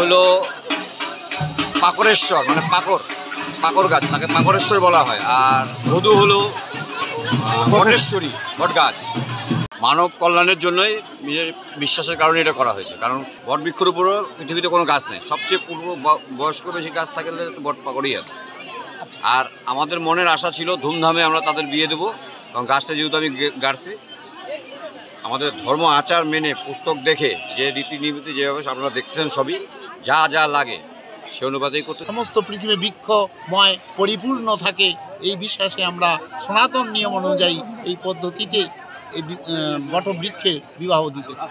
হলো পাকড়েশ্বর, মানে পাকড় গাছ, তাকে পাকড়েশ্বর বলা হয়। আর বধূ হলো বটেশ্বরী, বট গাছ। মানব কল্যাণের জন্যই নিজের বিশ্বাসের কারণে এটা করা হয়েছে। কারণ বট বৃক্ষের উপরও পৃথিবীতে কোনো গাছ নেই, সবচেয়ে বয়স্ক বেশি গাছ থাকলে বট পাকড়ই আছে। আর আমাদের মনের আশা ছিল ধুমধামে আমরা তাদের বিয়ে দেবো, কারণ গাছটা যেহেতু আমি গাড়ছি, আমাদের ধর্ম আচার মেনে পুস্তক দেখে যে রীতিনীতি যেভাবে আপনারা দেখতেন সবই যা যা লাগে সে অনুপাতেই করতে। সমস্ত পৃথিবী বৃক্ষময় পরিপূর্ণ থাকে এই বিশ্বাসে আমরা সনাতন নিয়ম অনুযায়ী এই পদ্ধতিতে এই বটবৃক্ষে বিবাহ দিতেছি।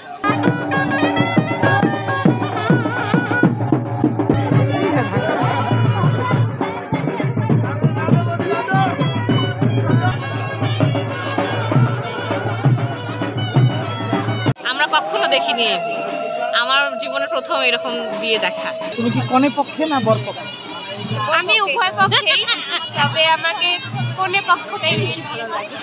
আমরা কখনো দেখিনি, আমার জীবনে প্রথম এরকম বিয়ে দেখা। তুমি কি কনে পক্ষে না বর পক্ষে? আমি উভয় পক্ষেই, তবে আমাকে কনে পক্ষটাই বেশি ভালো লাগে।